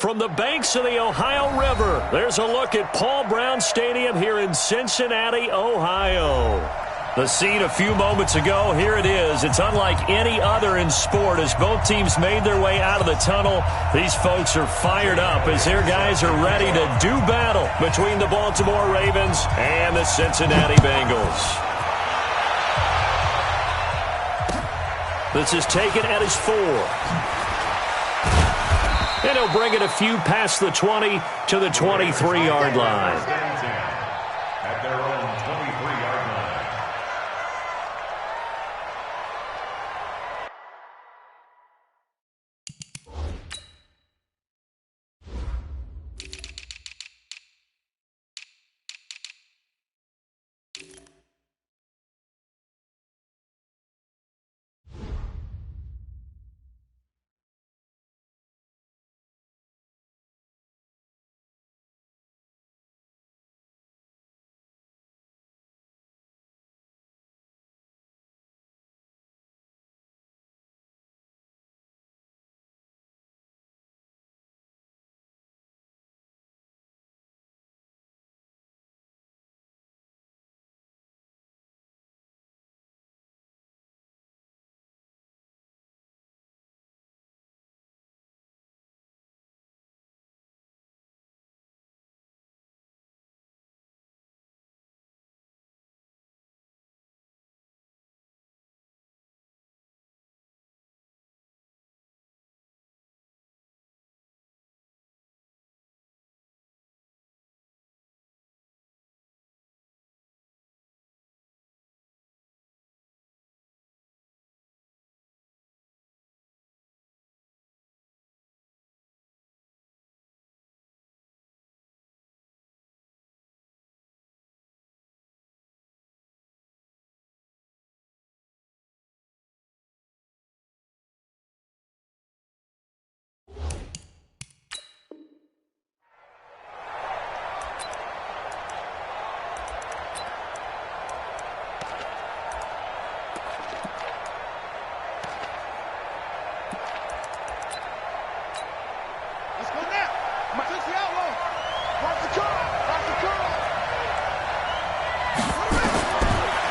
From the banks of the Ohio River, there's a look at Paul Brown Stadium here in Cincinnati, Ohio. The scene a few moments ago, here it is. It's unlike any other in sport as both teams made their way out of the tunnel. These folks are fired up as their guys are ready to do battle between the Baltimore Ravens and the Cincinnati Bengals. This is taken at his 4. And he'll bring it a few past the 20 to the 23-yard line. At their own 23-yard line.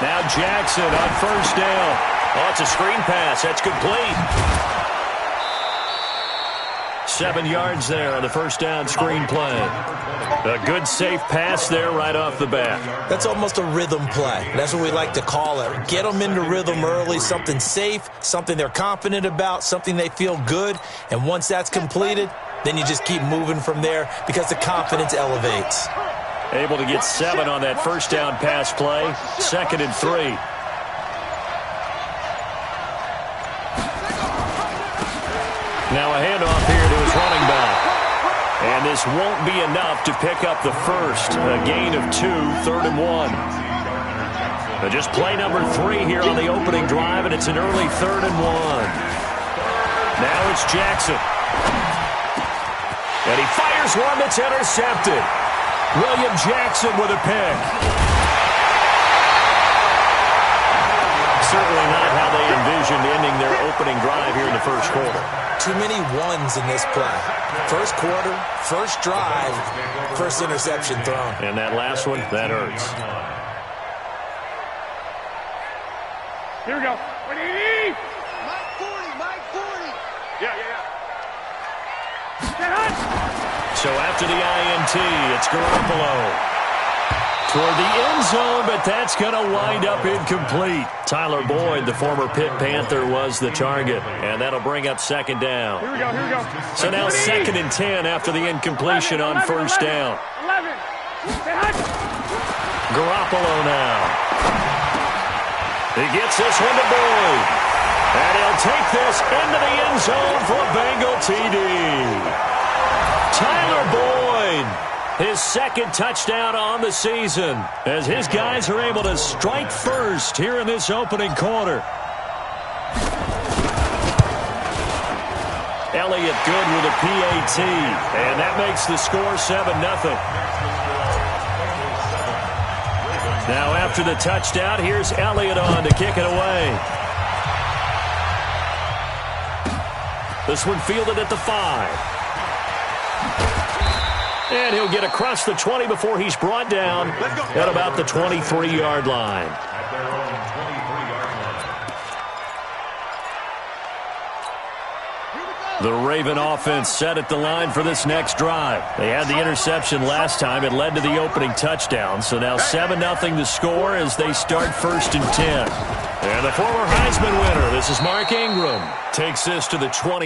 Now Jackson on first down. Oh, it's a screen pass. That's complete. 7 yards there on the first down screen play. A good, safe pass there right off the bat. That's almost a rhythm play. That's what we like to call it. Get them into rhythm early, something safe, something they're confident about, something they feel good. And once that's completed, then you just keep moving from there because the confidence elevates. Able to get 7 on that first down pass play. 2nd and 3. Now a handoff here to his running back. And this won't be enough to pick up the first. A gain of 2, 3rd and 1. Just play number 3 here on the opening drive, and it's an early 3rd and 1. Now it's Jackson. And he fires one that's intercepted. William Jackson with a pick. Certainly not how they envisioned ending their opening drive here in the first quarter. Too many ones in this play. First quarter, first drive, first interception thrown. And that last one, that hurts. Here we go. What do you need? Mike 40, Mike 40. Yeah. Get hot. So after the INT, it's Garoppolo. Toward the end zone, but that's going to wind up incomplete. Tyler Boyd, the former Pitt Panther, was the target. And that'll bring up 2nd down. Here we go. So now 2nd and 10 after the incompletion on first down. 11. Get hot. Garoppolo now. He gets this one to Boyd. And he'll take this into the end zone for a Bengal TD. Tyler Boyd, his 2nd touchdown on the season, as his guys are able to strike first here in this opening quarter. Elliott good with a PAT, and that makes the score 7-0. Now after the touchdown, here's Elliott on to kick it away. This one fielded at the 5. And he'll get across the 20 before he's brought down at about the 23-yard line. At their own 23-yard line. The Raven offense set at the line for this next drive. They had the interception last time. It led to the opening touchdown. So now 7-0 to score as they start 1st and 10. And the former Heisman winner, this is Mark Ingram, takes this to the 20.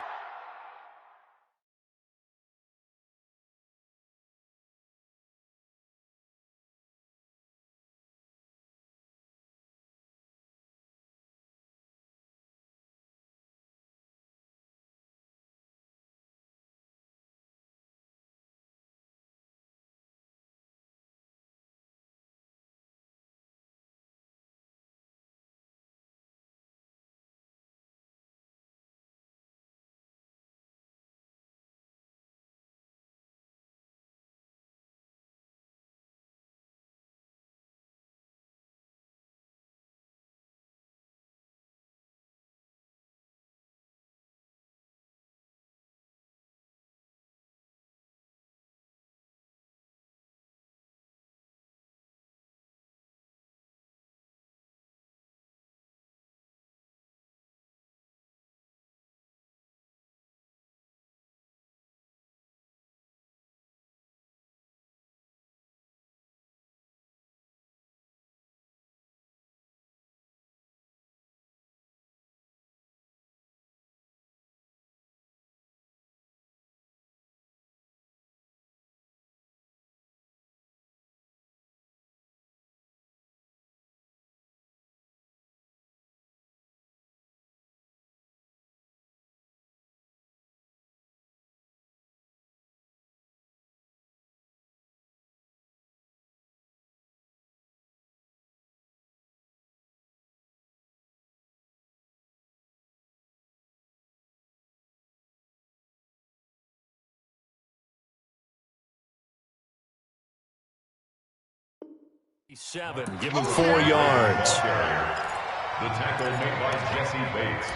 Seven, give him 4 yards. The tackle made by Jesse Bates.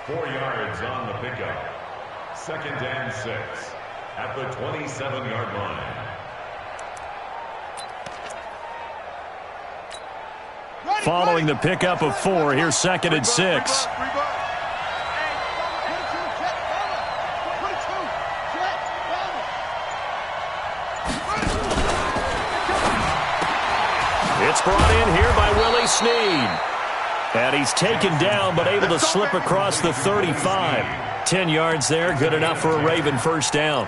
4 yards on the pickup. 2nd and 6 at the 27-yard line. Following the pickup of 4, here's 2nd and 6. It's brought in here by Willie Snead. And he's taken down but able to slip across the 35. 10 yards there, good enough for a Raven first down.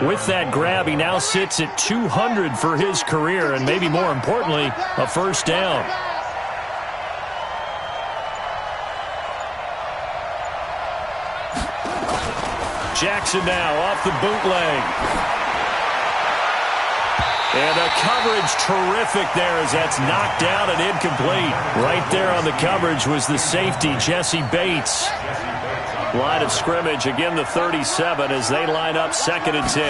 With that grab, he now sits at 200 for his career, and maybe more importantly, a first down. Jackson now off the bootleg. And the coverage terrific there as that's knocked down and incomplete. Right there on the coverage was the safety, Jesse Bates. Line of scrimmage, again the 37 as they line up 2nd and 10.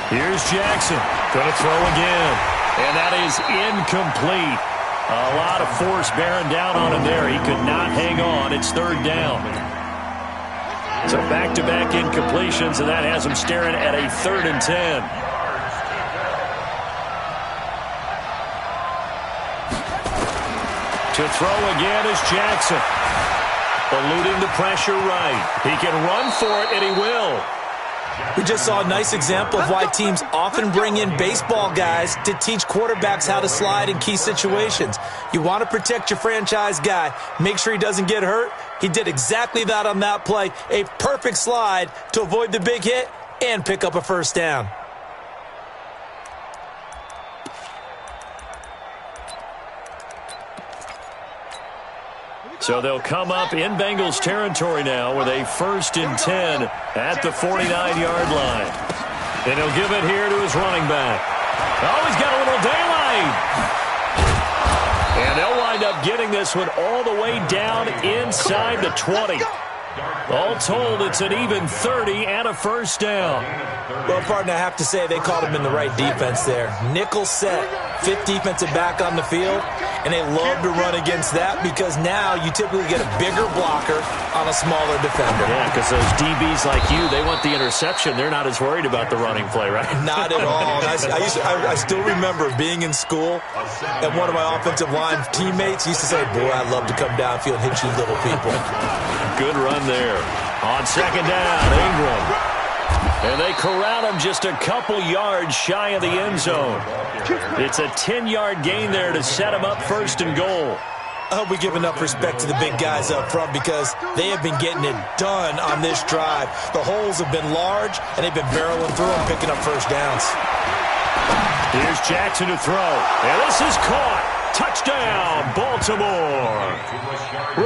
Here's Jackson. Going to throw again. And that is incomplete. A lot of force bearing down on him there. He could not hang on. It's 3rd down. So back-to-back incompletions, and that has him staring at a 3rd and 10. To throw again is Jackson. Eluding the pressure right. He can run for it, and he will. We just saw a nice example of why teams often bring in baseball guys to teach quarterbacks how to slide in key situations. You want to protect your franchise guy. Make sure he doesn't get hurt. He did exactly that on that play. A perfect slide to avoid the big hit and pick up a first down. So they'll come up in Bengals territory now with a 1st and 10 at the 49-yard line. And he'll give it here to his running back. Oh, he's got a little daylight. And they'll wind up getting this one all the way down inside the 20. All told, it's an even 30 and a first down. Well, partner, I have to say they called him in the right defense there. Nickel set. fifth defensive back on the field, and they love to run against that because now you typically get a bigger blocker on a smaller defender. Yeah, because those DBs like you, they want the interception. They're not as worried about the running play, right? Not at all. I still remember being in school, and one of my offensive line teammates used to say, boy, I'd love to come downfield and hit you little people. Good run there. On second down, Ingram. And they corral him just a couple yards shy of the end zone. It's a 10-yard gain there to set him up first and goal. I hope we give enough respect to the big guys up front because they have been getting it done on this drive. The holes have been large, and they've been barreling through them, picking up first downs. Here's Jackson to throw. And this is caught. Touchdown, Baltimore.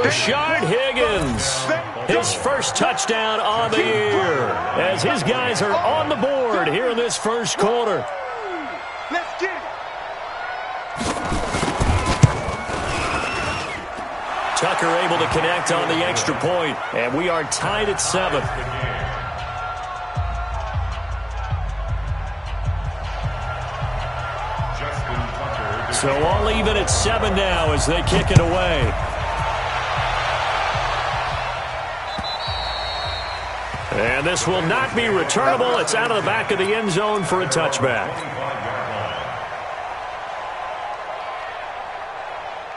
Rashard Higgins, his first touchdown on the year as his guys are on the board here in this first quarter. Let's get it. Tucker able to connect on the extra point, and we are tied at 7. So all even at 7 now as they kick it away. And this will not be returnable. It's out of the back of the end zone for a touchback.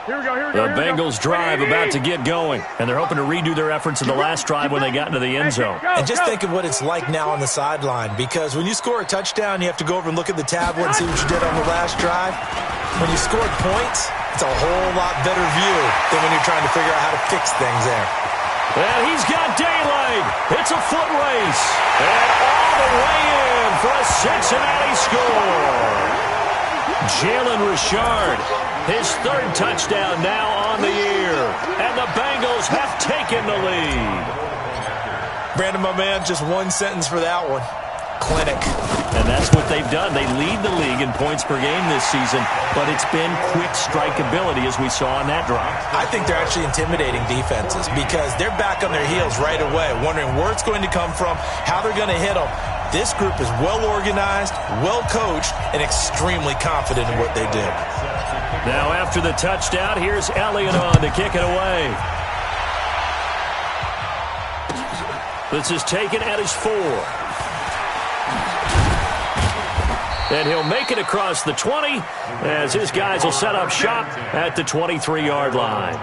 The Bengals drive about to get going, and they're hoping to redo their efforts in the last drive when they got into the end zone. And just think of what it's like now on the sideline, because when you score a touchdown, you have to go over and look at the tablet and see what you did on the last drive. When you scored points, it's a whole lot better view than when you're trying to figure out how to fix things there. And he's got daylight. It's a foot race. And all the way in for a Cincinnati score. Jalen Richard, his third touchdown now on the year. And the Bengals have taken the lead. Brandon, my man, just one sentence for that one. Clinic. And that's what they've done. They lead the league in points per game this season, but it's been quick strike ability as we saw on that drive. I think they're actually intimidating defenses because they're back on their heels right away, wondering where it's going to come from, how they're going to hit them. This group is well organized, well coached, and extremely confident in what they do. Now after the touchdown, here's Elliott on to kick it away. This is taken at his 4. And he'll make it across the 20 as his guys will set up shop at the 23-yard line.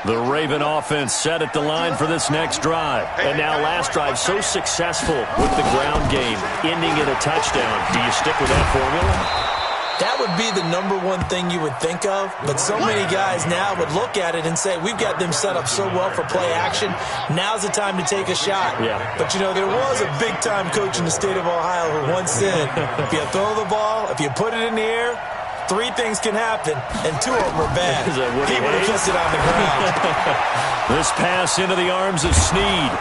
The Raven offense set at the line for this next drive. And now last drive so successful with the ground game, ending in a touchdown. Do you stick with that formula? That would be the number one thing you would think of, but so many guys now would look at it and say, we've got them set up so well for play action, now's the time to take a shot. Yeah. But, you know, there was a big-time coach in the state of Ohio who once said, if you throw the ball, if you put it in the air, 3 things can happen, and 2 of them are bad. He would have kept it on the ground. This pass into the arms of Snead.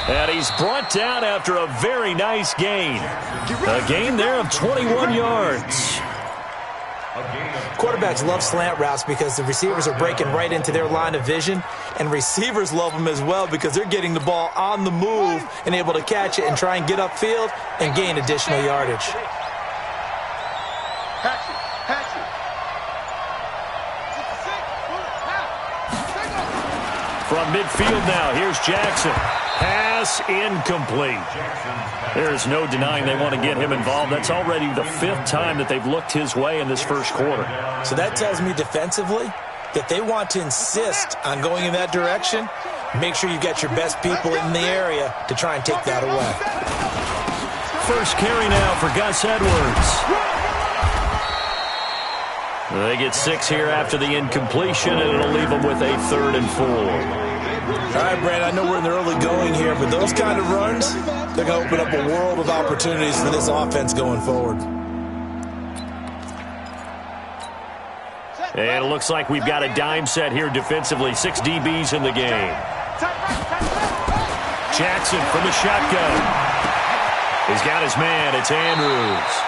And he's brought down after a very nice gain. A gain there of 21 yards. Quarterbacks love slant routes because the receivers are breaking right into their line of vision, and receivers love them as well because they're getting the ball on the move and able to catch it and try and get upfield and gain additional yardage. From midfield now, here's Jackson. Pass incomplete. There's no denying they want to get him involved. That's already the 5th time that they've looked his way in this first quarter. So that tells me defensively that they want to insist on going in that direction. Make sure you've got your best people in the area to try and take that away. First carry now for Gus Edwards. They get 6 here after the incompletion, and it'll leave them with a 3rd and 4. All right, Brad, I know we're in the early going here, but those kind of runs, they're going to open up a world of opportunities for this offense going forward. And it looks like we've got a dime set here defensively. 6 DBs in the game. Jackson from the shotgun. He's got his man. It's Andrews.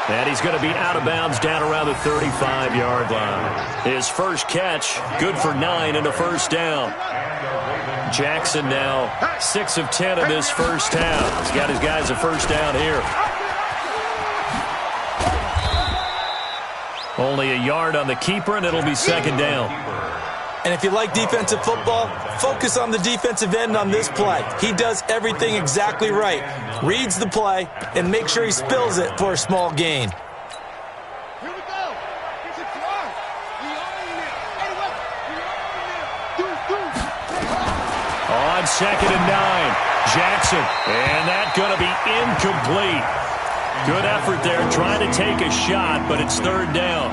And he's going to be out of bounds down around the 35-yard line. His first catch, good for 9 and a first down. Jackson now 6 of 10 in this first half. He's got his guys a first down here. Only a yard on the keeper, and it'll be second down. And if you like defensive football, focus on the defensive end on this play. He does everything exactly right. Reads the play and make sure he spills it for a small gain. Here we go. It's a drive. We own it. Hey, what? On 2nd and 9, Jackson. And that's going to be incomplete. Good effort there trying to take a shot, but it's 3rd down.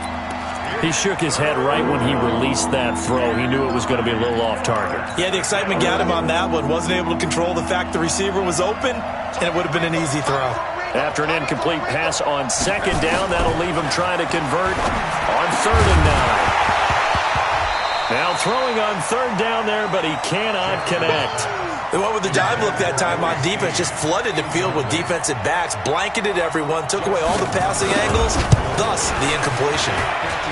He shook his head right when he released that throw. He knew it was going to be a little off target. Yeah, the excitement got him on that one. Wasn't able to control the fact the receiver was open, and it would have been an easy throw. After an incomplete pass on 2nd down, that'll leave him trying to convert on 3rd and 9. Now throwing on 3rd down there, but he cannot connect. They went with the dive look that time on defense, just flooded the field with defensive backs, blanketed everyone, took away all the passing angles, thus the incompletion.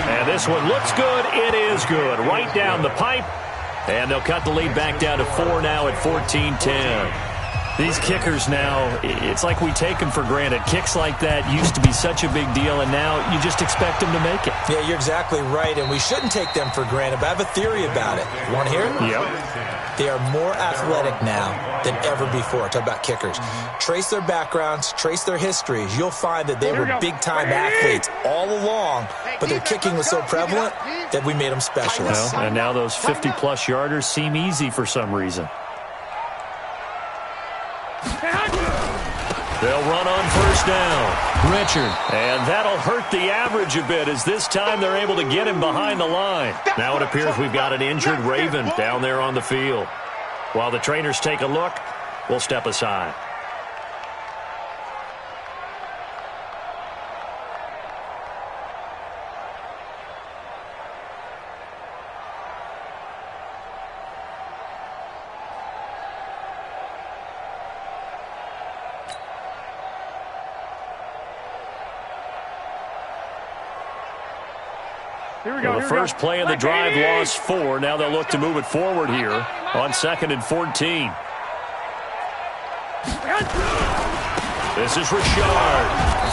And this one looks good. It is good. Right down the pipe. And they'll cut the lead back down to 4 now at 14-10. These kickers now, it's like we take them for granted. Kicks like that used to be such a big deal, and now you just expect them to make it. Yeah, you're exactly right, and we shouldn't take them for granted, but I have a theory about it. You want to hear it? Yep. They are more athletic now than ever before. Talk about kickers. Trace their backgrounds, trace their histories. You'll find that they were big-time athletes all along, but their kicking was so prevalent that we made them specialists. Well, and now those 50-plus yarders seem easy for some reason. They'll run on 1st down. Richard. And that'll hurt the average a bit as this time they're able to get him behind the line. Now it appears we've got an injured Raven down there on the field. While the trainers take a look, we'll step aside. Well, the first play of the drive lost 4. Now they'll look to move it forward here on 2nd and 14. This is Richard.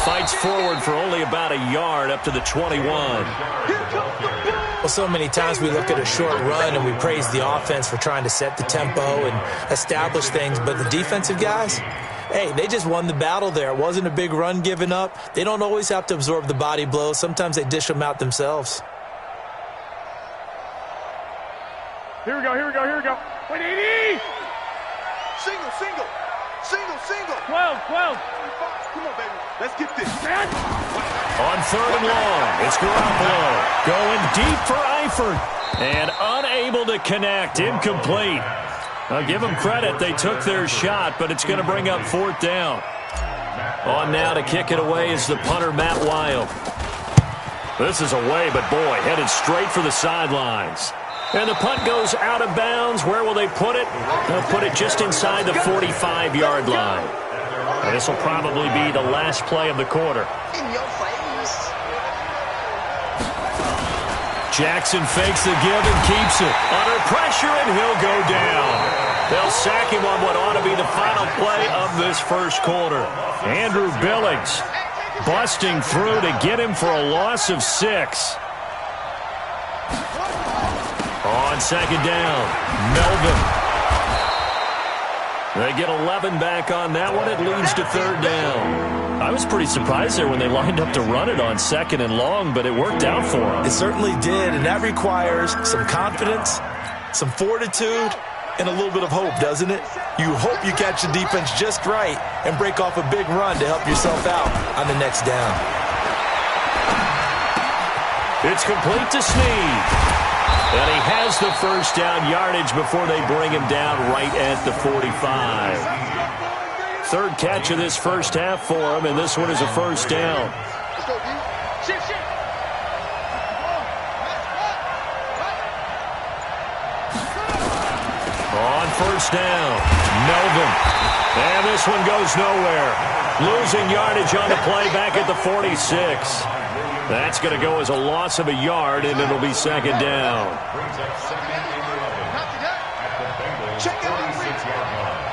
Fights forward for only about a yard up to the 21. Well, so many times we look at a short run and we praise the offense for trying to set the tempo and establish things, but the defensive guys, hey, they just won the battle there. It wasn't a big run given up. They don't always have to absorb the body blows. Sometimes they dish them out themselves. Here we go. 180! Single. 12. Come on, baby. Let's get this. On 3rd and long, it's Garoppolo going deep for Eifert and unable to connect. Incomplete. I'll give them credit. They took their shot, but it's going to bring up 4th down. On now to kick it away is the punter, Matt Wild. This is away, but boy, headed straight for the sidelines. And the punt goes out of bounds. Where will they put it? They'll put it just inside the 45-yard line. And this will probably be the last play of the quarter. In your face. Jackson fakes the give and keeps it. Under pressure, and he'll go down. They'll sack him on what ought to be the final play of this first quarter. Andrew Billings busting through to get him for a loss of 6. On 2nd down, Melvin. They get 11 back on that one. It leads to 3rd down. I was pretty surprised there when they lined up to run it on 2nd and long, but it worked out for them. It certainly did, and that requires some confidence, some fortitude, and a little bit of hope, doesn't it? You hope you catch the defense just right and break off a big run to help yourself out on the next down. It's complete to Snead. And he has the first down yardage before they bring him down right at the 45. 3rd catch of this first half for him, and this one is a first down. On 1st down, Melvin. And this one goes nowhere. Losing yardage on the play back at the 46. That's going to go as a loss of a yard, and it'll be 2nd down. Check it out. 46-yard line.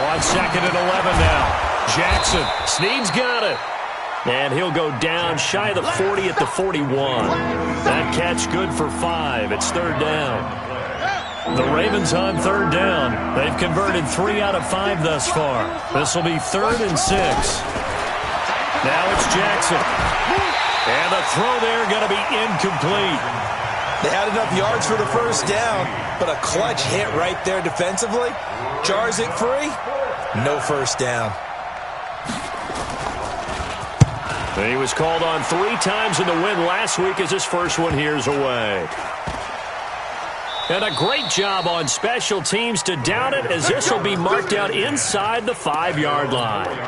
On 2nd and 11 now. Jackson. Snead's got it. And he'll go down shy of the 40 at the 41. That catch good for 5. It's 3rd down. The Ravens on 3rd down. They've converted 3 out of 5 thus far. This will be 3rd and 6. Now it's Jackson. And the throw there going to be incomplete. They had enough yards for the 1st down, but a clutch hit right there defensively. Jars it free. No 1st down. He was called on 3 times in the win last week as his first one here's away. And a great job on special teams to down it as this will be marked out inside the 5-yard line.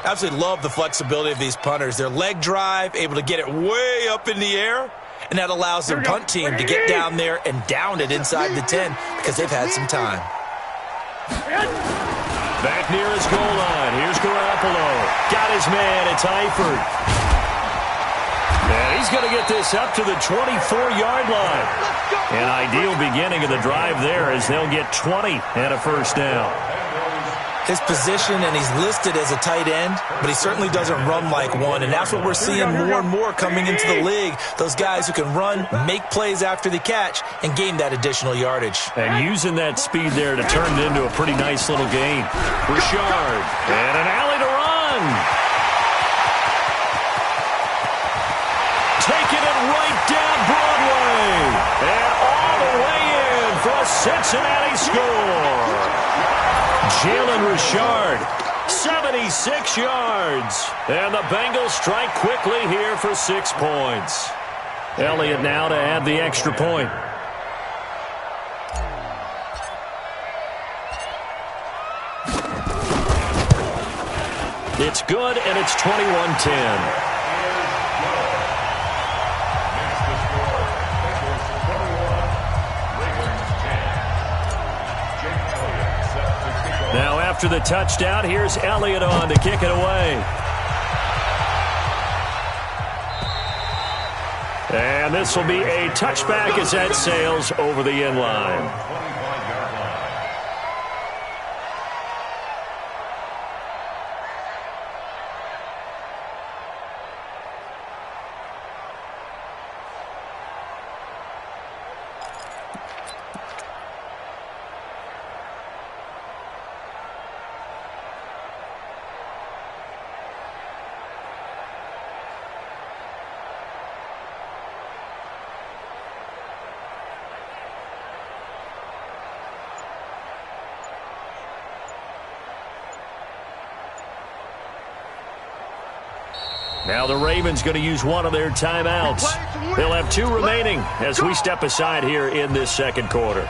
Absolutely love the flexibility of these punters. Their leg drive, able to get it way up in the air, and that allows their punt team to get down there and down it inside the 10 because they've had some time. Back near his goal line. Here's Garoppolo. Got his man. It's Eifert. And he's going to get this up to the 24-yard line. An ideal beginning of the drive there as they'll get 20 and a 1st down. His position, and he's listed as a tight end, but he certainly doesn't run like one, and that's what we're seeing more and more coming into the league. Those guys who can run, make plays after the catch, and gain that additional yardage. And using that speed there to turn it into a pretty nice little gain. Richard, and an alley to run. Taking it right down Broadway, and all the way in for a Cincinnati score. Jalen Richard, 76 yards. And the Bengals strike quickly here for 6 points. Elliott now to add the extra point. It's good, and it's 21-10. Now after the touchdown, here's Elliott on to kick it away. And this will be a touchback as that sails over the end line. Now the Ravens going to use one of their timeouts. They'll have 2 remaining as we step aside here in this 2nd quarter.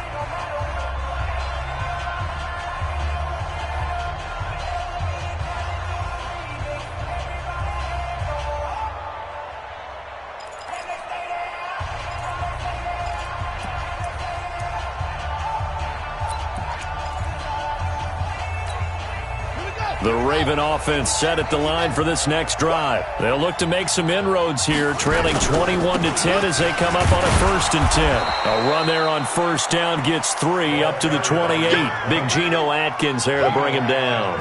The Raven offense set at the line for this next drive. They'll look to make some inroads here, trailing 21-10 as they come up on a 1st and 10. A run there on 1st down gets 3 up to the 28. Big Geno Atkins there to bring him down.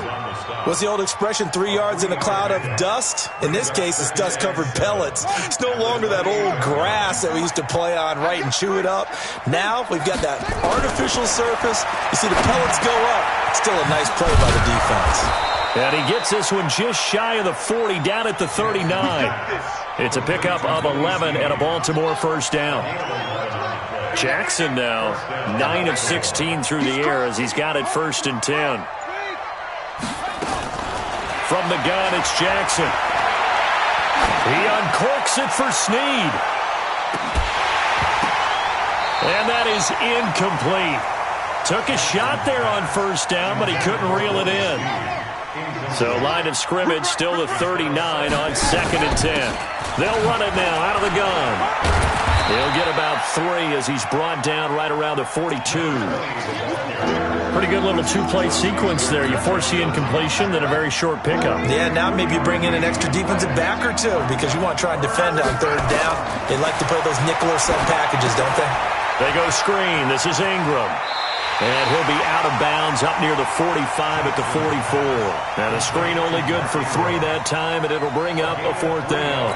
What's the old expression, 3 yards in a cloud of dust? In this case, it's dust-covered pellets. It's no longer that old grass that we used to play on, right, and chew it up. Now we've got that artificial surface. You see the pellets go up. Still a nice play by the defense. And he gets this one just shy of the 40, down at the 39. It's a pickup of 11 and a Baltimore 1st down. Jackson now 9 of 16 through the air as he's got it 1st and 10. From the gun, it's Jackson. He uncorks it for Snead. And that is incomplete. Took a shot there on 1st down, but he couldn't reel it in. So line of scrimmage still the 39 on 2nd and 10. They'll run it now out of the gun. He'll get about 3 as he's brought down right around the 42. Pretty good little two-play sequence there. You force the incompletion, then a very short pickup. Yeah, now maybe you bring in an extra defensive back or two because you want to try and defend on third down. They like to play those nickel or sub packages, don't they? They go screen. This is Ingram. And he'll be out of bounds up near the 45 at the 44. And a screen only good for 3 that time, and it'll bring up a 4th down.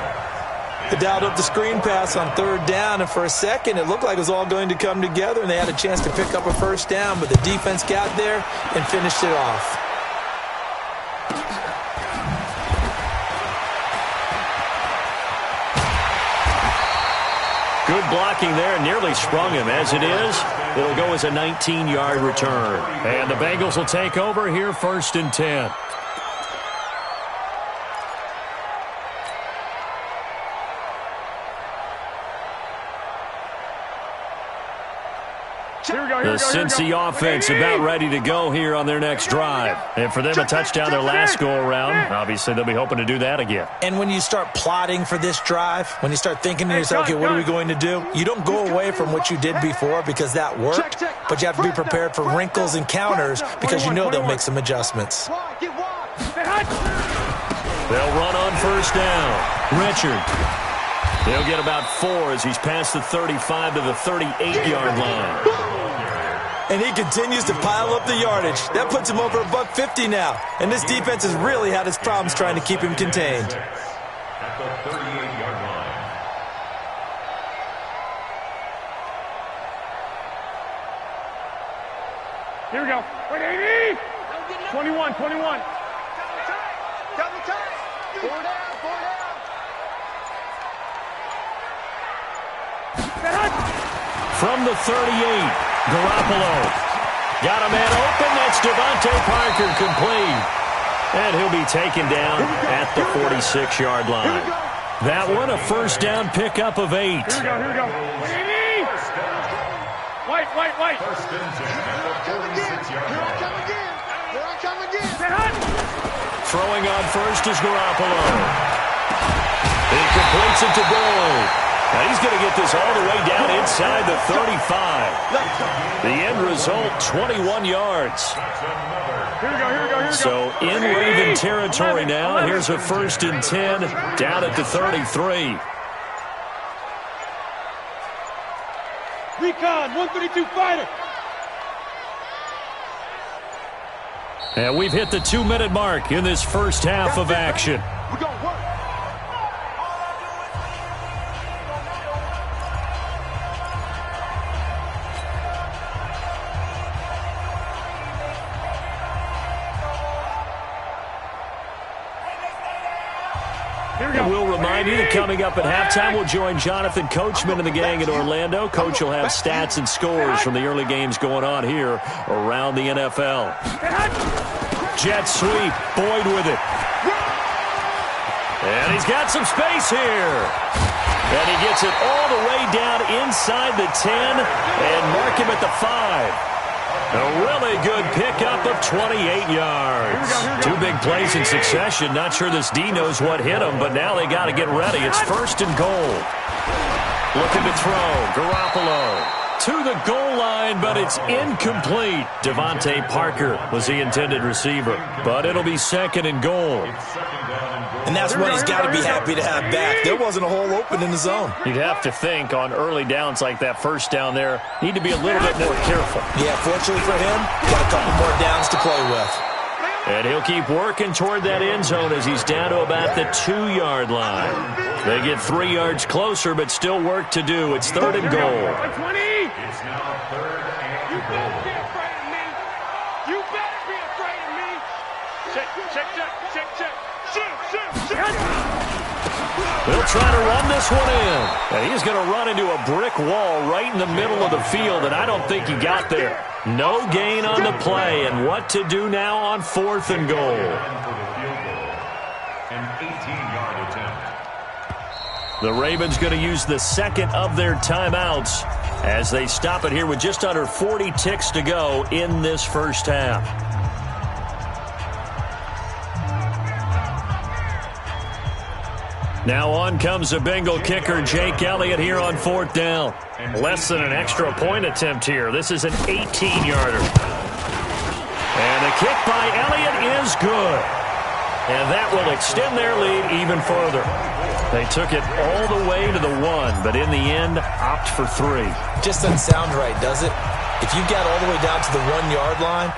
They dialed up the screen pass on third down, and for a second it looked like it was all going to come together, and they had a chance to pick up a 1st down, but the defense got there and finished it off. Good blocking there, nearly sprung him. As it is, it'll go as a 19-yard return. And the Bengals will take over here 1st and 10. The Cincy offense about ready to go here on their next drive. And for them, a touchdown their last go-around. Obviously, they'll be hoping to do that again. And when you start plotting for this drive, when you start thinking to yourself, okay, what are we going to do? You don't go away from what you did before because that worked, but you have to be prepared for wrinkles and counters because you know they'll make some adjustments. They'll run on 1st down. Richard. He'll get about 4 as he's past the 35 to the 38-yard line. And he continues to pile up the yardage. That puts him over $150 now. And this defense has really had its problems trying to keep him contained. At the 38-yard line. Here we go. 180. 21. Double time. 4 down. From the 38, Garoppolo. Got a man open. That's Devontae Parker complete. And he'll be taken down at the 46-yard line. That one, a 1st down pickup of 8. Here we go. White. 1st and 10 at the 46-yard line. Here I come again. Throwing on 1st is Garoppolo. He completes it to Boyd. Now he's going to get this all the way down inside the 35. The end result, 21 yards. Here we go. So in Raven territory now. Here's a 1st and 10 down at the 33. Recon, 132 fighter. And we've hit the 2-minute mark in this first half of action. We're going to work. And we'll remind you that coming up at halftime, we'll join Jonathan Coachman and the gang in Orlando. Coach will have stats and scores from the early games going on here around the NFL. Jet sweep, Boyd with it. And he's got some space here. And he gets it all the way down inside the 10 and mark him at the 5. A really good pickup of 28 yards. 2 big plays in succession. Not sure this D knows what hit him, but now they got to get ready. It's 1st and goal. Looking to throw. Garoppolo to the goal line, but it's incomplete. Devontae Parker was the intended receiver, but it'll be 2nd and goal. And that's what he's got to be happy to have back. There wasn't a hole open in the zone. You'd have to think on early downs like that 1st down there, need to be a little bit more careful. Yeah, fortunately for him, got a couple more downs to play with. And he'll keep working toward that end zone as he's down to about the 2-yard line. They get 3 yards closer, but still work to do. It's 3rd and goal. It's now 3rd and goal. You better be afraid of me. Check. They'll try to run this one in. And he's going to run into a brick wall right in the middle of the field, and I don't think he got there. No gain on the play, and what to do now on 4th and goal. An 18-yard attempt. The Ravens going to use the 2nd of their timeouts as they stop it here with just under 40 ticks to go in this first half. Now on comes the Bengal kicker, Jake Elliott, here on 4th down. Less than an extra point attempt here. This is an 18-yarder. And the kick by Elliott is good. And that will extend their lead even further. They took it all the way to the 1, but in the end, opt for 3. Just doesn't sound right, does it? If you got all the way down to the 1-yard line,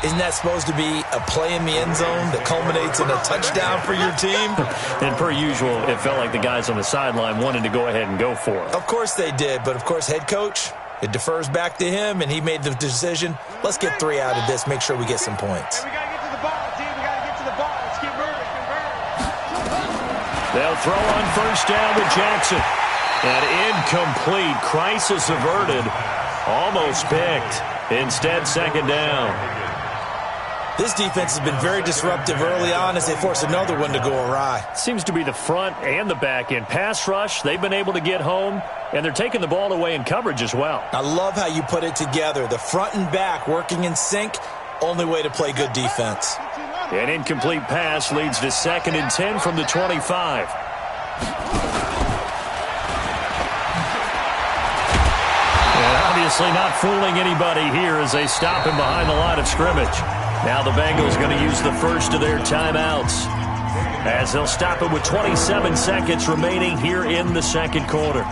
isn't that supposed to be a play in the end zone that culminates in a touchdown for your team? And per usual, it felt like the guys on the sideline wanted to go ahead and go for it. Of course they did, but of course head coach, it defers back to him, and he made the decision, let's get 3 out of this, make sure we get some points. Hey, we got to get to the ball, team. We got to get to the ball. Let's keep moving. They'll throw on 1st down to Jackson. And incomplete. Crisis averted. Almost picked. Instead, 2nd down. This defense has been very disruptive early on as they force another one to go awry. Seems to be the front and the back end. Pass rush, they've been able to get home, and they're taking the ball away in coverage as well. I love how you put it together. The front and back working in sync, only way to play good defense. An incomplete pass leads to 2nd and 10 from the 25. And obviously not fooling anybody here as they stop him behind the line of scrimmage. Now the Bengals going to use the first of their timeouts as they'll stop it with 27 seconds remaining here in the 2nd quarter.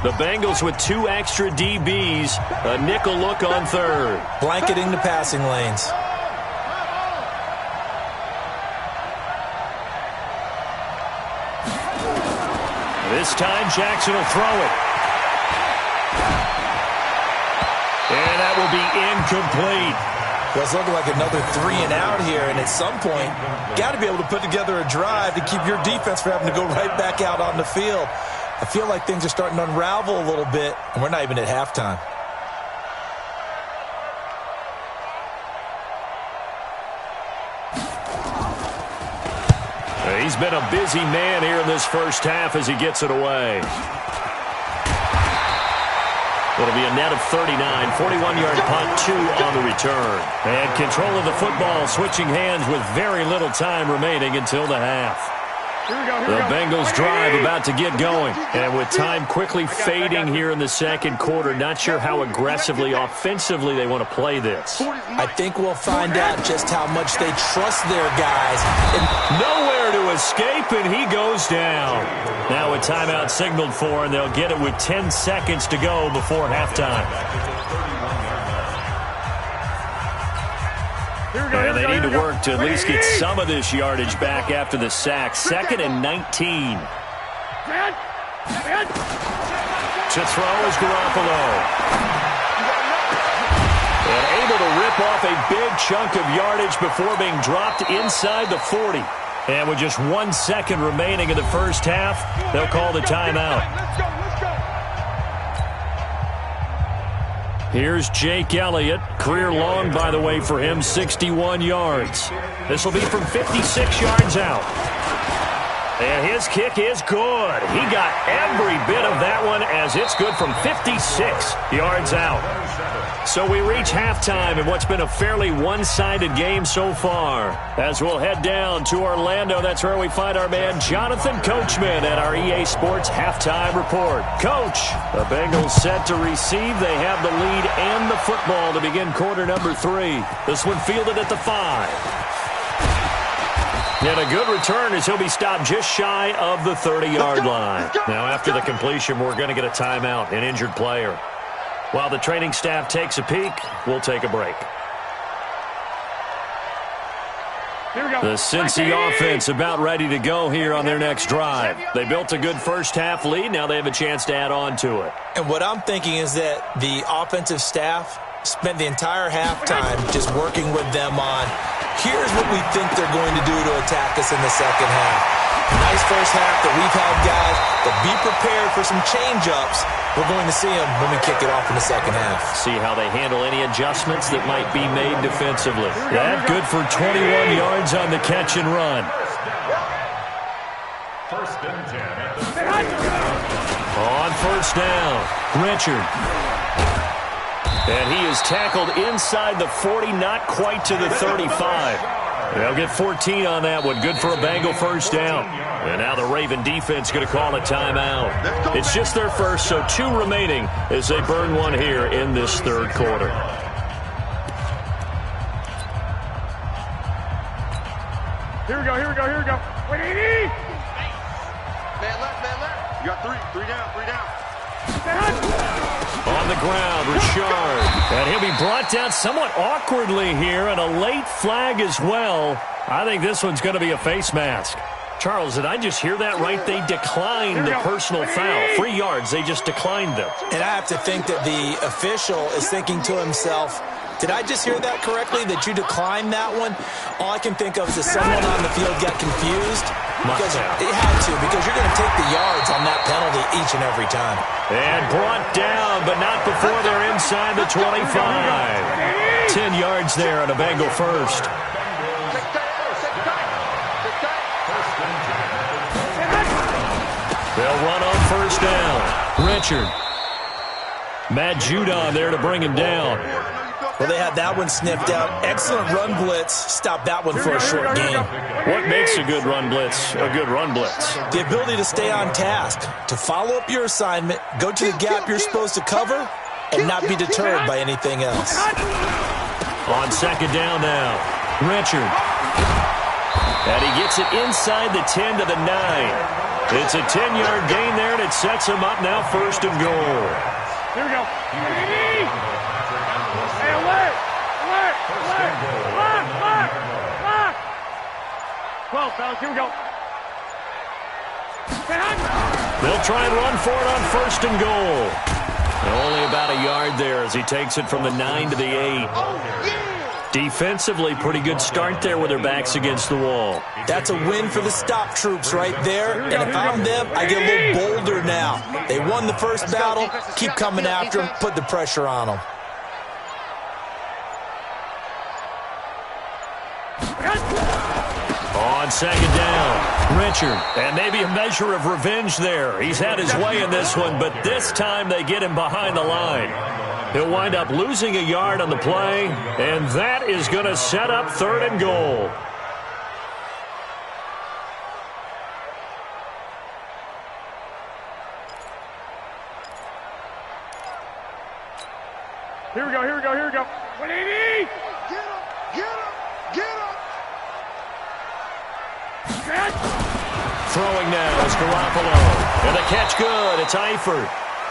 The Bengals with 2 extra DBs, a nickel look on 3rd. Blanketing the passing lanes. This time Jackson will throw it. And that will be incomplete. Well, it's looking like another 3 and out here, and at some point, got to be able to put together a drive to keep your defense from having to go right back out on the field. I feel like things are starting to unravel a little bit, and we're not even at halftime. He's been a busy man here in this first half as he gets it away. It'll be a net of 39, 41-yard punt, 2 on the return. And control of the football switching hands with very little time remaining until the half. The Bengals drive about to get going. And with time quickly fading here in the 2nd quarter, not sure how aggressively, offensively they want to play this. I think we'll find out just how much they trust their guys. Nowhere to escape, and he goes down. Now a timeout signaled for, and they'll get it with 10 seconds to go before halftime. And they need to work to at least get some of this yardage back after the sack. 2nd and 19. To throw is Garoppolo. And able to rip off a big chunk of yardage before being dropped inside the 40. And with just 1 second remaining in the first half, they'll call the timeout. Here's Jake Elliott. Career long, by the way, for him, 61 yards. This will be from 56 yards out. And his kick is good. He got every bit of that one as it's good from 56 yards out. So we reach halftime in what's been a fairly one-sided game so far. As we'll head down to Orlando, that's where we find our man Jonathan Coachman at our EA Sports Halftime Report. Coach, the Bengals set to receive. They have the lead and the football to begin quarter number 3. This one fielded at the 5. And a good return as he'll be stopped just shy of the 30-yard line. Now, after the completion, we're going to get a timeout, an injured player. While the training staff takes a peek, we'll take a break. The Cincy offense about ready to go here on their next drive. They built a good first-half lead. Now they have a chance to add on to it. And what I'm thinking is that the offensive staff spent the entire halftime just working with them on, here's what we think they're going to do to attack us in the second half. Nice first half that we've had guys, but be prepared for some change-ups. We're going to see them when we kick it off in the second half. See how they handle any adjustments that might be made defensively. That good for 21 yards on the catch and run. First and 10 at the on first down, Richard. And he is tackled inside the 40, not quite to the 35. They'll get 14 on that one. Good for a Bengal first down. And now the Raven defense going to call a timeout. It's just their first, so 2 remaining as they burn one here in this third quarter. Here we go, here we go, here we go. 180! Man left. You got 3 down. On the ground, Richard. And he'll be brought down somewhat awkwardly here, and a late flag as well. I think this one's going to be a face mask. Charles, did I just hear that right? They declined the personal foul. 3 yards, they just declined them. And I have to think that the official is thinking to himself, did I just hear that correctly, that you declined that one? All I can think of is that someone on the field got confused. Because it had to, because you're going to take the yards on that penalty each and every time. And brought down, but not before they're inside the 25. 10 yards there on a Bengal first. They'll run on first down. Richard. Matt Judon there to bring him down. Well, they had that one sniffed out. Excellent run blitz. Stop that one for a short gain. What makes a good run blitz a good run blitz? The ability to stay on task, to follow up your assignment, go to the gap you're supposed to cover, and not be deterred by anything else. On second down now, Richard. And he gets it inside the 10 to the 9. It's a 10-yard gain there, and it sets him up now first and goal. Here we go. Hey, alert! 12, fellas, here we go. They'll try and run for it on first and goal. Only about a yard there as he takes it from the 9 to the 8. Defensively, pretty good start there with their backs against the wall. That's a win for the stop troops right there. And if I'm them, I get a little bolder now. They won the first battle. Keep coming after them. Put the pressure on them. On second down, Richard. And maybe a measure of revenge there. He's had his way in this one, but this time they get him behind the line. He'll wind up losing a yard on the play, and that is going to set up third and goal. Here we go, here we go, here we go. 180! Get him! Throwing now is Garoppolo. And the catch good. It's Eifert.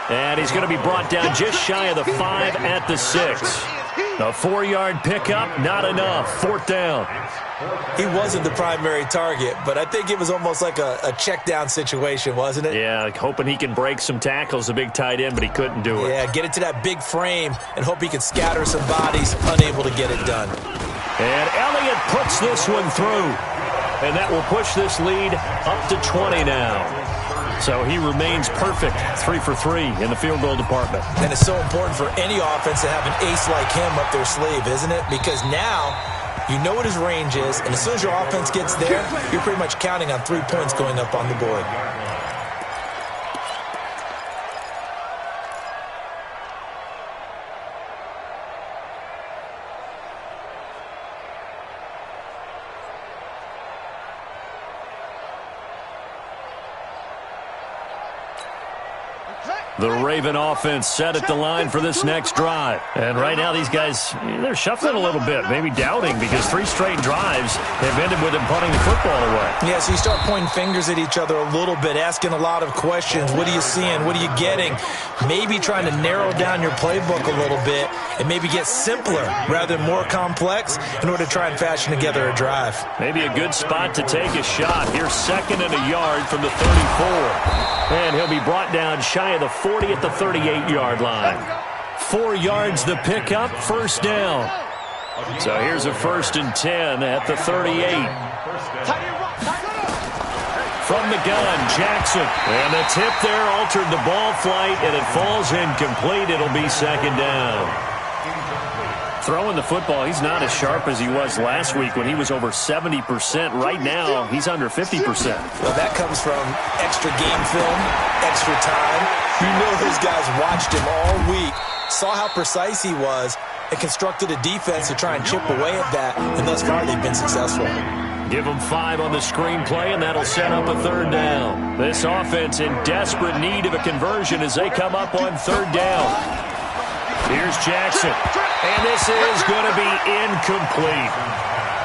And he's going to be brought down just shy of the 5 at the 6. A 4-yard pickup, not enough. Fourth down. He wasn't the primary target, but I think it was almost like a check down situation, wasn't it? Yeah, hoping he can break some tackles, a big tight end, but he couldn't do it. Yeah, get it to that big frame and hope he can scatter some bodies, unable to get it done. And Elliott puts this one through. And that will push this lead up to 20 now. So he remains perfect, 3 for 3 in the field goal department. And it's so important for any offense to have an ace like him up their sleeve, isn't it? Because now you know what his range is, and as soon as your offense gets there, you're pretty much counting on 3 points going up on the board. The Raven offense set at the line for this next drive. And right now these guys, they're shuffling a little bit, maybe doubting, because 3 straight drives have ended with them punting the football away. Yeah, so you start pointing fingers at each other a little bit, asking a lot of questions. What are you seeing? What are you getting? Maybe trying to narrow down your playbook a little bit and maybe get simpler rather than more complex in order to try and fashion together a drive. Maybe a good spot to take a shot. Here's 2nd and a yard from the 34. And he'll be brought down shy of the 40 at the 38-yard line. 4 yards the pickup, first down. So here's a 1st and 10 at the 38. From the gun, Jackson. And the tip there altered the ball flight, and it falls incomplete. It'll be 2nd down. Throwing the football, he's not as sharp as he was last week when he was over 70%. Right now, he's under 50%. Well, that comes from extra game film, extra time. You know those guys watched him all week saw how precise he was, and constructed a defense to try and chip away at that, and thus far they've been successful. Give them 5 on the screenplay, and that'll set up a third down. This offense in desperate need of a conversion as they come up on third down. Here's Jackson, and this is going to be incomplete.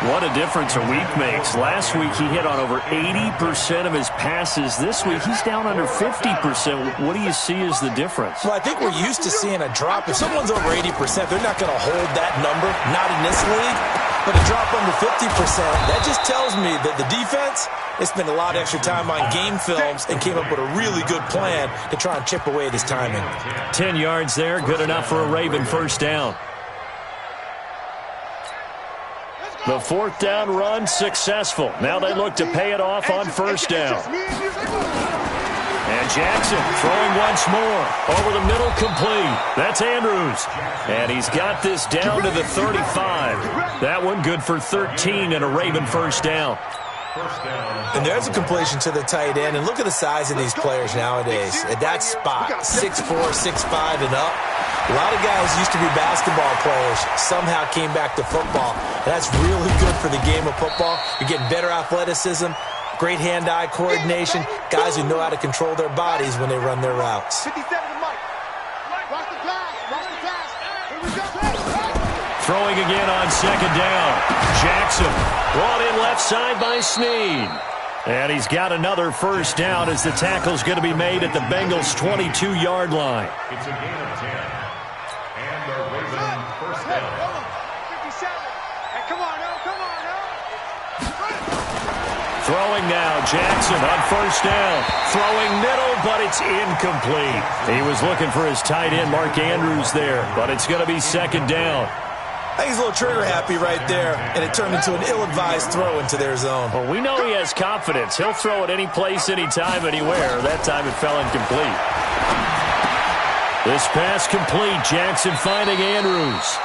What a difference a week makes. Last week he hit on over 80% of his passes. This week he's down under 50%. What do you see as the difference? Well, I think we're used to seeing a drop. If someone's over 80%, they're not going to hold that number, not in this league. But a drop under 50%, that just tells me that the defense has spent a lot of extra time on game films and came up with a really good plan to try and chip away at his timing. 10 yards there, good enough for a Raven first down. The fourth down run successful. Now they look to pay it off on first down. And Jackson throwing once more. Over the middle, complete. That's Andrews. And he's got this down to the 35. That one good for 13 and a Raven first down. And there's a completion to the tight end. And look at the size of these players nowadays. At that spot, 6'4", 6'5", and up. A lot of guys used to be basketball players, somehow came back to football. And that's really good for the game of football. You're getting better athleticism, great hand-eye coordination, guys who know how to control their bodies when they run their routes. 57 to Mike. Watch the pass. Watch the pass. Here we go. Throwing again on second down. Jackson brought in left side by Snead. And he's got another first down as the tackle's going to be made at the Bengals' 22-yard line. It's a gain of 10. And the Raven first down. 57. Hey, come on now. Come on now. Throwing now, Jackson on first down. Throwing middle, but it's incomplete. He was looking for his tight end, Mark Andrews, there, but it's going to be second down. I think he's a little trigger happy right there, and it turned into an ill-advised throw into their zone. Well, we know he has confidence. He'll throw it any place, anytime, anywhere. That time it fell incomplete. This pass complete. Jackson finding Andrews.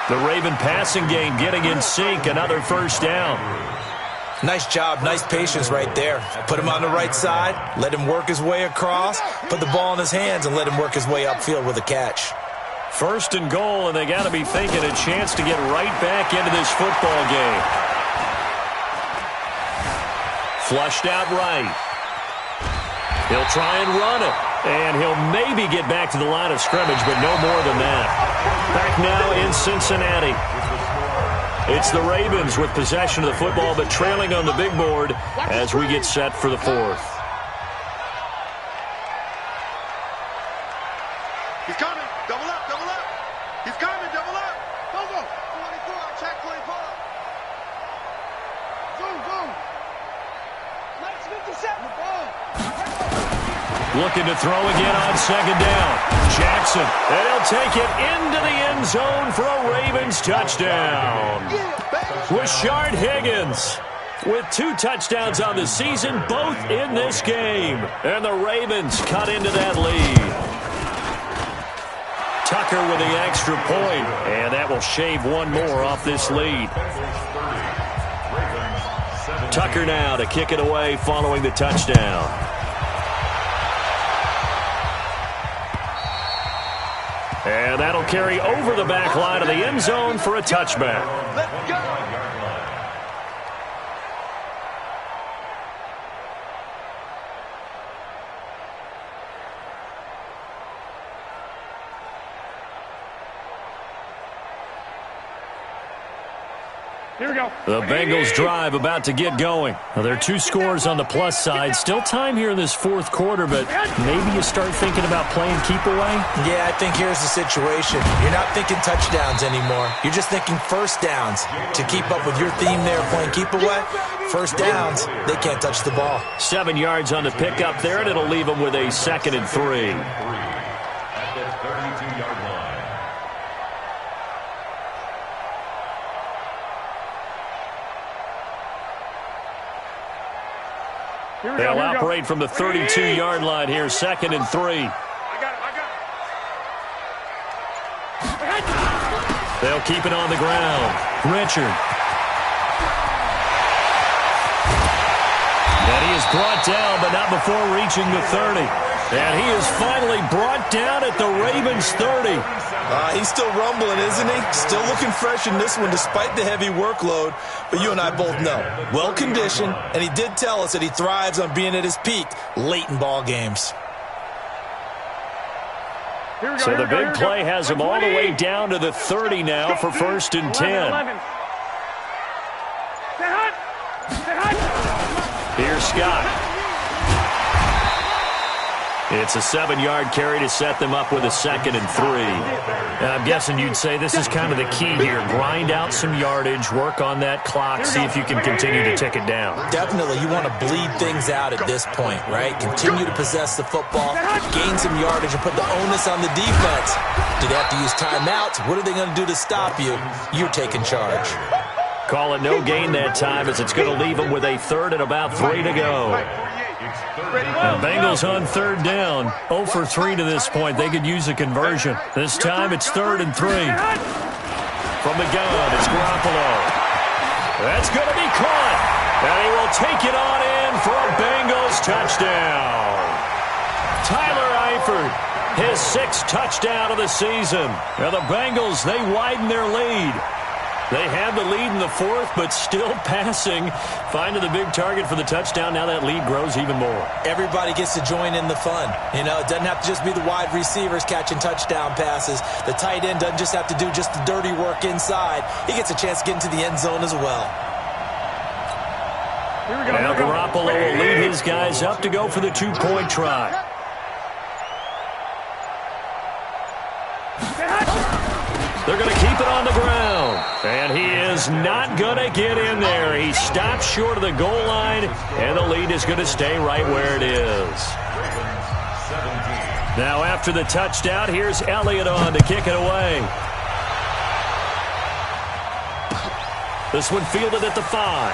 The Raven passing game getting in sync. Another first down. Nice job, nice patience right there. Put him on the right side, let him work his way across, put the ball in his hands, and let him work his way upfield with a catch. First and goal, and they got to be thinking a chance to get right back into this football game. Flushed out right. He'll try and run it, and he'll maybe get back to the line of scrimmage, but no more than that. Back now in Cincinnati. It's the Ravens with possession of the football, but trailing on the big board as we get set for the fourth. He's coming. Double up. Double up. He's coming. Double up. Go, go. 24. Check 24. Zoom, zoom. Let's 57. Looking to throw again on second down. Jackson, and he'll take it into the end zone for a Ravens touchdown. Rashard Higgins with 2 touchdowns on the season, both in this game. And the Ravens cut into that lead. Tucker with the extra point, and that will shave one more off this lead. Tucker now to kick it away following the touchdown. And that'll carry over the back line of the end zone for a touchback. Let's go. Here we go. The Bengals drive about to get going. Now, there are 2 scores on the plus side. Still time here in this fourth quarter, but maybe you start thinking about playing keep away? Yeah, I think here's the situation. You're not thinking touchdowns anymore. You're just thinking first downs. To keep up with your theme there, playing keep away, first downs, they can't touch the ball. 7 yards on the pickup there, and it'll leave them with a 2nd and 3. At the 32-yard line. They'll operate from the 32-yard line here, 2nd and 3. I got it. They'll keep it on the ground. Richard. And he is brought down, but not before reaching the 30. And he is finally brought down at the Ravens 30. He's still rumbling, isn't he? Still looking fresh in this one despite the heavy workload. But you and I both know, well-conditioned, and he did tell us that he thrives on being at his peak late in ball games. So the big play has him all the way down to the 30 now for 1st and 10. Here's Scott. It's a 7-yard carry to set them up with a 2nd and 3. I'm guessing you'd say this is kind of the key here. Grind out some yardage, work on that clock, see if you can continue to tick it down. Definitely. You want to bleed things out at this point, right? Continue to possess the football, gain some yardage, and put the onus on the defense. Do they have to use timeouts? What are they going to do to stop you? You're taking charge. Call it no gain that time as it's going to leave them with a 3rd and about 3 to go. The Bengals on 3rd down. 0 for 3 to this point. They could use a conversion. This time it's 3rd and 3. From the gun, it's Garoppolo. That's going to be caught. And he will take it on in for a Bengals touchdown. Tyler Eifert, his 6th touchdown of the season. Now the Bengals, they widen their lead. They have the lead in the 4th, but still passing. Finding the big target for the touchdown. Now that lead grows even more. Everybody gets to join in the fun. You know, it doesn't have to just be the wide receivers catching touchdown passes. The tight end doesn't just have to do just the dirty work inside. He gets a chance to get into the end zone as well. Now Garoppolo will lead his guys up to go for the 2-point try. They're going to keep it on the ground. And he is not going to get in there. He stops short of the goal line, and the lead is going to stay right where it is. Now after the touchdown, here's Elliott on to kick it away. This one fielded at the 5.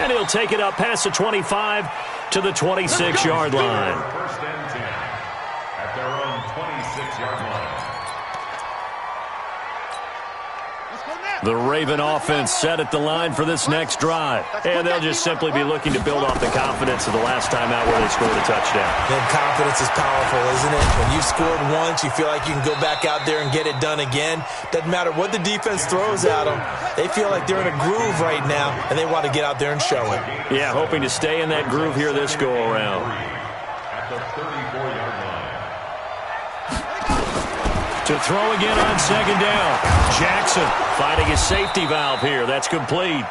And he'll take it up past the 25 to the 26-yard line. First and 10 at their own 26-yard line. The Raven offense set at the line for this next drive. And they'll just simply be looking to build off the confidence of the last time out where they scored a touchdown. Then confidence is powerful, isn't it? When you've scored once, you feel like you can go back out there and get it done again. Doesn't matter what the defense throws at them. They feel like they're in a groove right now, and they want to get out there and show it. Yeah, hoping to stay in that groove here this go-around. At the 34-yard line. To throw again on 2nd down. Jackson finding his safety valve here. That's complete.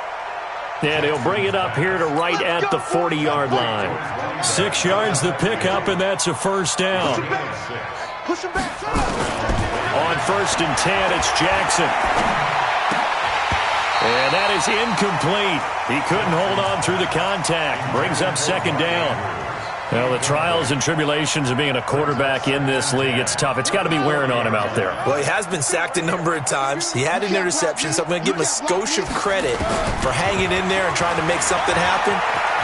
And he'll bring it up here to right at the 40-yard line. 6 yards the pickup, and that's a 1st down. On 1st and 10, it's Jackson. And that is incomplete. He couldn't hold on through the contact. Brings up 2nd down. Well, the trials and tribulations of being a quarterback in this league, it's tough. It's got to be wearing on him out there. Well, he has been sacked a number of times. He had an interception, so I'm going to give him a skosh of credit for hanging in there and trying to make something happen,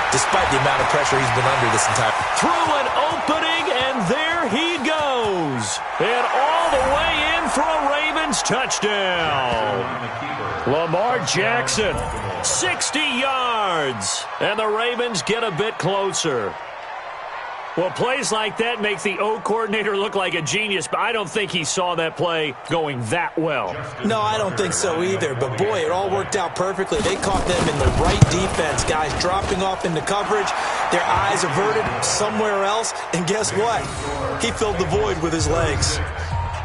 despite the amount of pressure he's been under this entire time. Through an opening, and there he goes. And all the way in for a Ravens touchdown. Lamar Jackson, 60 yards. And the Ravens get a bit closer. Well, plays like that make the O coordinator look like a genius, but I don't think he saw that play going that well. No, I don't think so either. But, boy, it all worked out perfectly. They caught them in the right defense, guys dropping off into coverage, their eyes averted somewhere else, and guess what? He filled the void with his legs.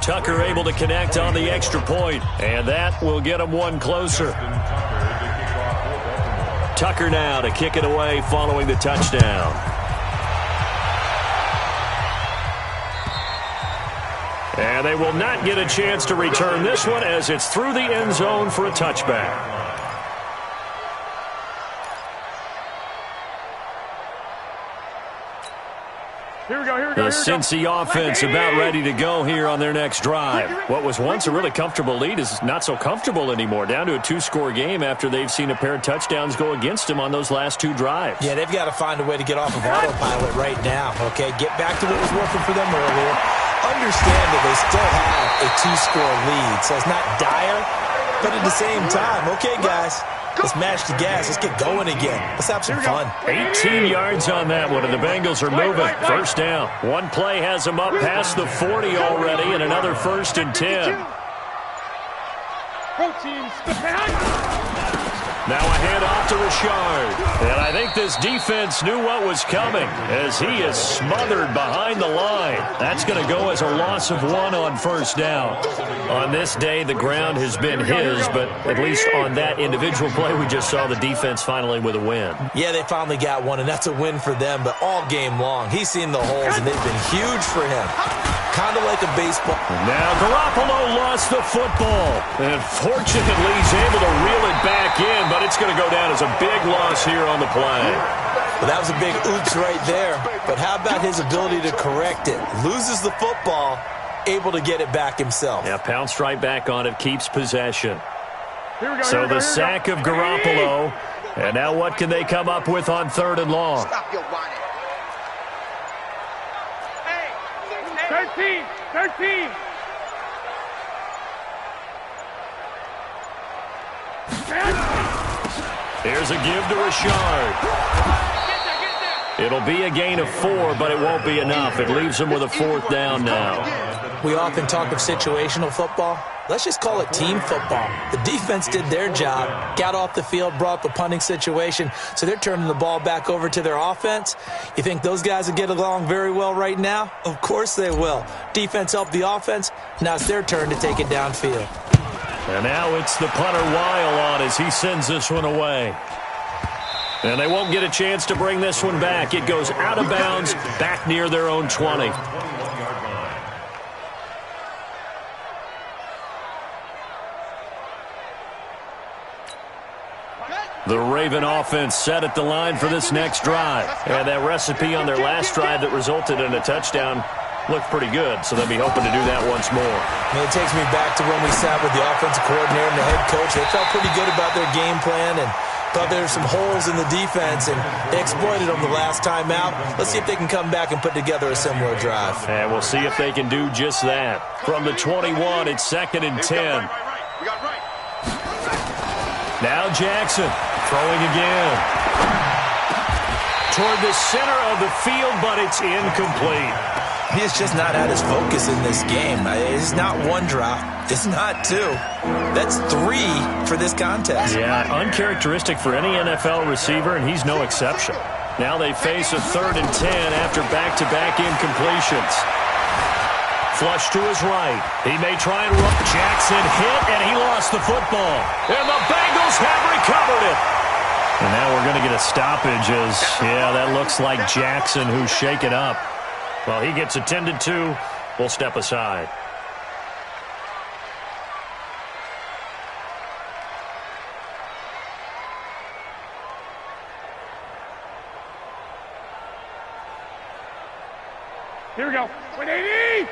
Tucker able to connect on the extra point, and that will get him one closer. Tucker now to kick it away following the touchdown. And they will not get a chance to return this one as it's through the end zone for a touchback. The Cincy offense about ready to go here on their next drive. What was once a really comfortable lead is not so comfortable anymore. Down to a 2-score game after they've seen a pair of touchdowns go against them on those last 2 drives. Yeah, they've got to find a way to get off of autopilot right now, okay? Get back to what was working for them earlier. Understand that they still have a 2-score lead, so it's not dire, but at the same time, okay, guys, Let's mash the gas. Let's get going again. Let's have some fun. 18 yards on that one, and the Bengals are moving. First down. One play has them up past the 40 already, and another 1st and 10. Now a hand off to Richard. And I think this defense knew what was coming as he is smothered behind the line. That's going to go as a loss of 1 on first down. On this day, the ground has been his, but at least on that individual play, we just saw the defense finally with a win. Yeah, they finally got one, and that's a win for them, but all game long, he's seen the holes, and they've been huge for him. Kind of like a baseball. Now Garoppolo lost the football, and fortunately he's able to reel it back in, but it's going to go down as a big loss here on the play. Well, that was a big oops right there, but how about his ability to correct it? Loses the football, able to get it back himself. Yeah, pounced right back on it, keeps possession. So the sack of Garoppolo, and now what can they come up with on 3rd and long? 13. Here's a give to Richard. It'll be a gain of 4, but it won't be enough. It leaves them with a 4th down now. We often talk of situational football. Let's just call it team football. The defense did their job, got off the field, brought the punting situation, so they're turning the ball back over to their offense. You think those guys will get along very well right now? Of course they will. Defense helped the offense. Now it's their turn to take it downfield. And now it's the punter Weil on as he sends this one away. And they won't get a chance to bring this one back. It goes out of bounds, back near their own 20. The Raven offense set at the line for this next drive. And that recipe on their last drive that resulted in a touchdown looked pretty good, so they'll be hoping to do that once more. It takes me back to when we sat with the offensive coordinator and the head coach. They felt pretty good about their game plan and thought there were some holes in the defense, and they exploited them the last time out. Let's see if they can come back and put together a similar drive. And we'll see if they can do just that. From the 21, it's 2nd and 10. Now Jackson throwing again. Toward the center of the field, but it's incomplete. He's just not at his focus in this game. It's not 1 drop. It's not 2. That's 3 for this contest. Yeah, uncharacteristic for any NFL receiver, and he's no exception. Now they face a 3rd and 10 after back-to-back incompletions. Flush to his right. He may try and run. Jackson hit, and he lost the football. And the Bengals have recovered it. And now we're going to get a stoppage as, yeah, that looks like Jackson who's shaken up. Well, he gets attended to. We'll step aside. Here we go. 180.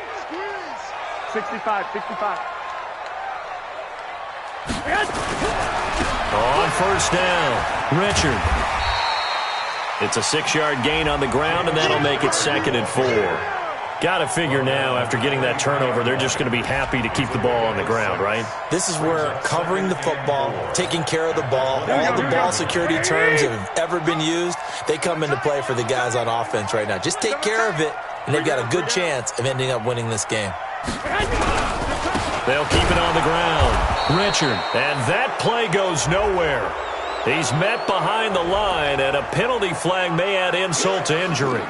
65. On first down, Richard. It's a 6-yard gain on the ground, and that'll make it 2nd and 4. Got to figure now, after getting that turnover, they're just going to be happy to keep the ball on the ground, right? This is where covering the football, taking care of the ball, all the ball security terms that have ever been used, they come into play for the guys on offense right now. Just take care of it, and they've got a good chance of ending up winning this game. They'll keep it on the ground. Richard, and that play goes nowhere. He's met behind the line, and a penalty flag may add insult to injury.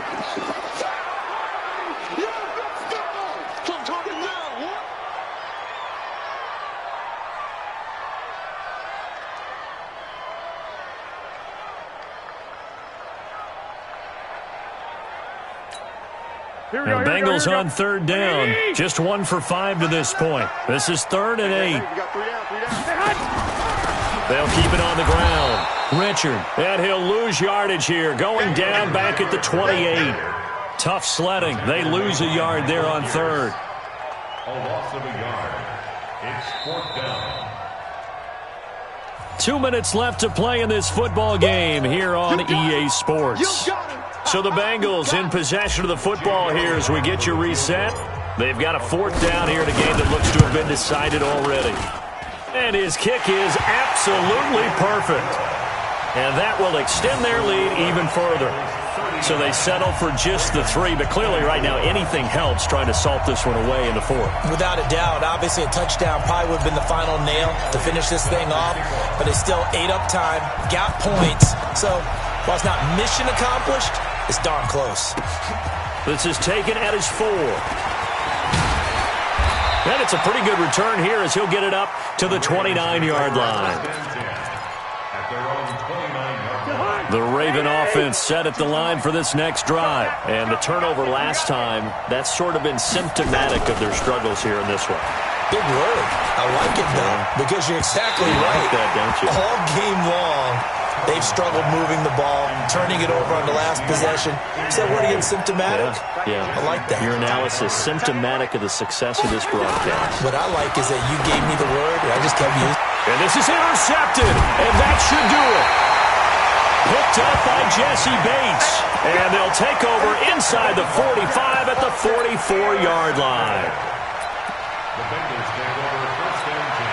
And Bengals on 3rd down. Just 1 for 5 to this point. This is 3rd and 8. They'll keep it on the ground. Richard, and he'll lose yardage here. Going down back at the 28. Tough sledding. They lose a yard there on 3rd. A loss of a yard. It's 4th down. 2 minutes left to play in this football game here on EA Sports. So the Bengals in possession of the football here as we get you reset. They've got a 4th down here in a game that looks to have been decided already. And his kick is absolutely perfect. And that will extend their lead even further. So they settle for just the 3, but clearly right now anything helps trying to salt this one away in the 4th. Without a doubt, obviously a touchdown probably would have been the final nail to finish this thing off, but they still ate up time, got points. So while it's not mission accomplished, it's darn close. This is taken at his 4. And it's a pretty good return here as he'll get it up to the 29-yard line. The Raven offense set at the line for this next drive. And the turnover last time, that's sort of been symptomatic of their struggles here in this one. Big word. I like it, though, because you're exactly right. You like that, don't you? All game long, they've struggled moving the ball, turning it over on the last possession. Is that word again, symptomatic? Yeah. I like that. Your analysis, symptomatic of the success of this broadcast. What I like is that you gave me the word, and I just kept using it. And this is intercepted, and that should do it. Picked up by Jesse Bates. And they'll take over inside the 45 at the 44-yard line. The Bengals take over first and 10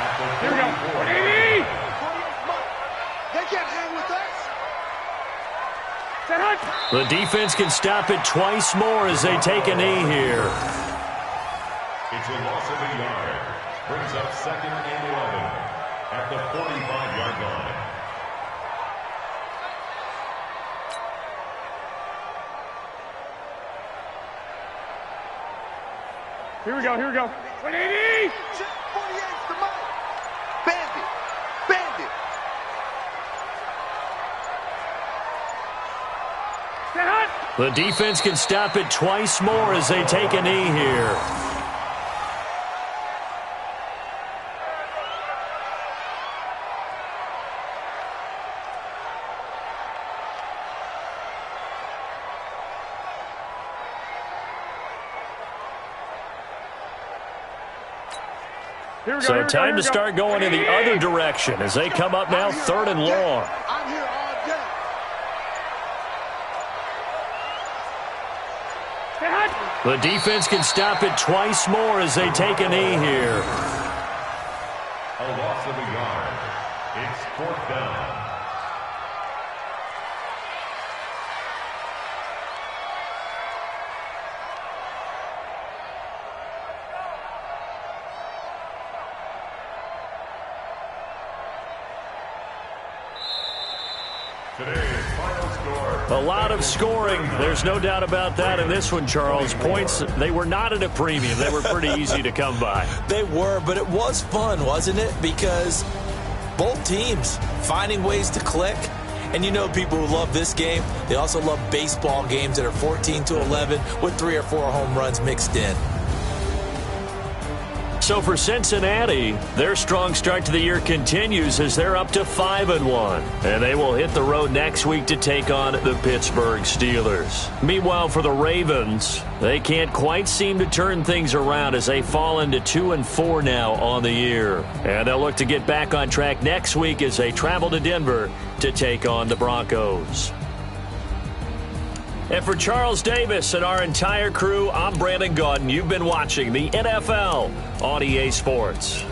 at the 44. Here we go. 180. They can't hang with us. Set hunt. The defense can stop it twice more as they take a knee here. It's a loss of a yard. Brings up second and 11 at the 45-yard line. Here we go. 180. 48's the mark. Bandit. Set hunt. The defense can stop it twice more as they take a knee here. So time to start going in the other direction as they come up now 3rd and long. I'm here all day. Set hunt. The defense can stop it twice more as they take a knee here. A loss of a yard. It's 4th down. Today's final score. A lot of scoring. There's no doubt about that in this one, Charles. Points, they were not at a premium. They were pretty easy to come by. They were, but it was fun, wasn't it? Because both teams finding ways to click. And you know people who love this game, they also love baseball games that are 14-11 with 3 or 4 home runs mixed in. So for Cincinnati, their strong start to the year continues as they're up to 5-1. And they will hit the road next week to take on the Pittsburgh Steelers. Meanwhile, for the Ravens, they can't quite seem to turn things around as they fall into 2-4 now on the year. And they'll look to get back on track next week as they travel to Denver to take on the Broncos. And for Charles Davis and our entire crew, I'm Brandon Gaudin. You've been watching the NFL on EA Sports.